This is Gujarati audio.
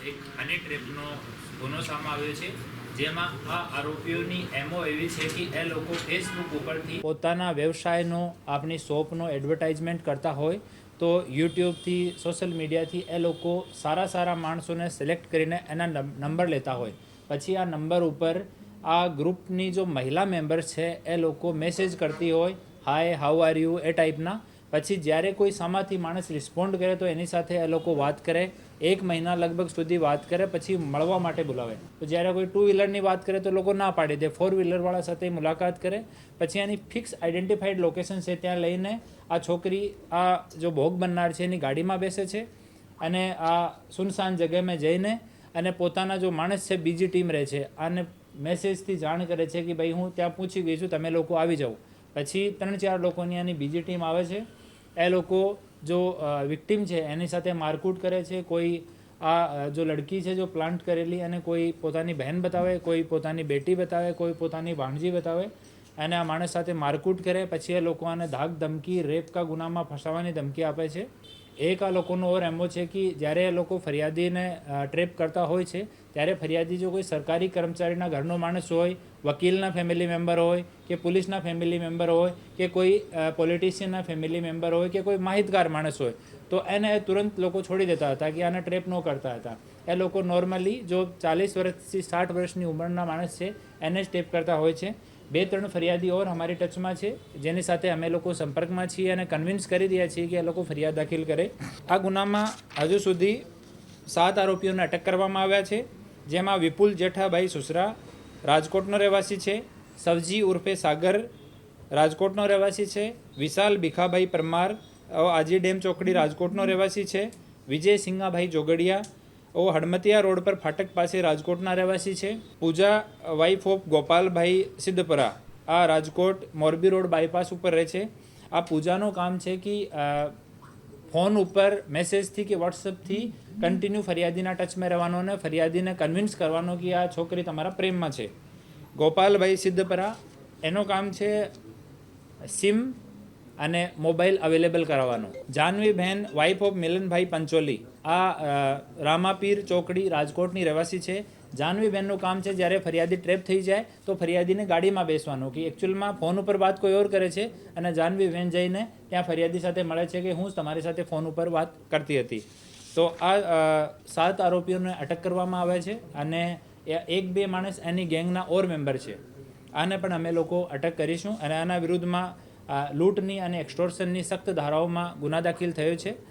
એક હની ટ્રેપનો ગુનો સામે આવ્યો છે, જેમાં આ આરોપીઓની એમઓ એવી છે કે એ લોકો ફેસબુક ઉપરથી પોતાના વ્યવસાયનો, આપણી શોપનો એડવર્ટાઇઝમેન્ટ કરતા હોય તો યુટ્યુબથી, સોશિયલ મીડિયાથી એ લોકો સારા માણસોને સિલેક્ટ કરીને એના નંબર લેતા હોય. પછી આ નંબર ઉપર આ ગ્રુપની જો મહિલા મેમ્બર્સ છે એ લોકો મેસેજ કરતી હોય, હાય, હાઉ આર યુ, એ ટાઈપના. પછી જ્યારે કોઈ સામાથી માણસ રિસ્પોન્ડ કરે તો એની સાથે એ લોકો વાત કરે, 1 મહિના લગભગ સુધી વાત કરે, પછી મળવા માટે બોલાવે. તો જ્યારે કોઈ 2 વ્હીલરની વાત કરે તો લોકો ના પાડી દે, 4 વ્હીલરવાળા સાથે મુલાકાત કરે. પછી એની ફિક્સ આઈડેન્ટિફાઈડ લોકેશન છે ત્યાં લઈને આ છોકરી, આ જો ભોગ બનનાર છે એની ગાડીમાં બેસે છે અને આ સુનસાન જગ્યામાં જઈને અને પોતાના જો માણસ છે, બીજી ટીમ રહે છે, આને મેસેજથી જાણ કરે છે કે ભાઈ હું ત્યાં પૂછી ગઈ છું, તમે લોકો આવી જાઓ. પછી 3-4 લોકોની આની બીજી ટીમ આવે છે. એ લોકો જો વિક્ટિમ છે એની સાથે મારકૂટ કરે છે. કોઈ આ જો લડકી છે જો પ્લાન્ટ કરેલી, અને કોઈ પોતાની બહેન બતાવે, કોઈ પોતાની બેટી બતાવે, કોઈ પોતાની ભાણજી બતાવે, અને આ માણસ સાથે મારકૂટ કરે. પછી એ લોકો આને ધાક ધમકી, રેપ કા ગુનામાં ફસાવાની ધમકી આપે છે. એક આ લોકોનો ઓર એમો છે કે જ્યારે એ લોકો ફરિયાદીને ટ્રેપ કરતા હોય છે ત્યારે ફરિયાદી જો કોઈ સરકારી કર્મચારીના ઘરનો માણસ હોય, વકીલના ફેમિલી મેમ્બર હોય, કે પોલીસના ફેમિલી મેમ્બર હોય, કે કોઈ પોલિટિશિયનના ફેમિલી મેમ્બર હોય, કે કોઈ માહિતગાર માણસ હોય, તો એને તુરંત લોકો છોડી દેતા હતા કે આને ટ્રેપ ન કરતા હતા. એ લોકો નોર્મલી જો 40 વર્ષથી 60 વર્ષની ઉંમરના માણસ છે એને જ ટ્રેપ કરતા હોય છે. 2-3 ફરિયાદી ઓર અમારી ટચમાં છે જેની સાથે અમે લોકો સંપર્કમાં છીએ અને કન્વિન્સ કરી રહ્યા છીએ કે એ લોકો ફરિયાદ દાખલ કરે. આ ગુનામાં હજુ સુધી 7 આરોપીઓને અટક કરવામાં આવ્યા છે, જેમાં વિપુલ જેઠાભાઈ સુસરા રાજકોટનો રહેવાસી છે, સવજી ઉર્ફે સાગર રાજકોટનો રહેવાસી છે, વિશાલ ભીખાભાઈ પરમાર આજી ડેમ ચોકડી રાજકોટનો રહેવાસી છે, વિજય સિંગાભાઈ જોગડિયા હડમતિયા રોડ પર ફાટક પાસે રાજકોટના રહેવાસી છે, પૂજા વાઇફ ઓફ ગોપાલભાઈ સિદ્ધપરા આ રાજકોટ મોરબી રોડ બાયપાસ ઉપર રહે છે. આ પૂજાનું કામ છે કે ફોન ઉપર મેસેજથી કે વોટ્સઅપથી કન્ટિન્યુ ફરિયાદીના ટચમાં રહેવાનો અને ફરિયાદીને કન્વિન્સ કરવાનો કે આ છોકરી તમારા પ્રેમમાં છે. ગોપાલભાઈ સિદ્ધપરા એનું કામ છે સિમ અને મોબાઈલ અવેલેબલ કરાવવાનો. જાહ્નવીબહેન વાઇફ ઓફ મિલનભાઈ પંચોલી આ રામાપીર ચોકડી રાજકોટની રહેવાસી છે. જાહ્નવીબહેનનું કામ છે જ્યારે ફરિયાદી ટ્રેપ થઈ જાય તો ફરિયાદીને ગાડીમાં બેસવાનું, કે એકચ્યુઅલમાં ફોન ઉપર વાત કોઈ ઓર કરે છે અને જાહ્નવીબહેન જઈને ત્યાં ફરિયાદી સાથે મળે છે કે હું તમારી સાથે ફોન ઉપર વાત કરતી હતી. તો આ 7 આરોપીઓને અટક કરવામાં આવે છે અને 1-2 માણસ એની ગેંગના ઓર મેમ્બર છે. આને પણ અમે લોકો અટક કરીશું અને આના વિરુદ્ધમાં લૂંટની અને એક્સટોર્શનની સખ્ત ધારાઓમાં ગુના દાખલ થયો છે.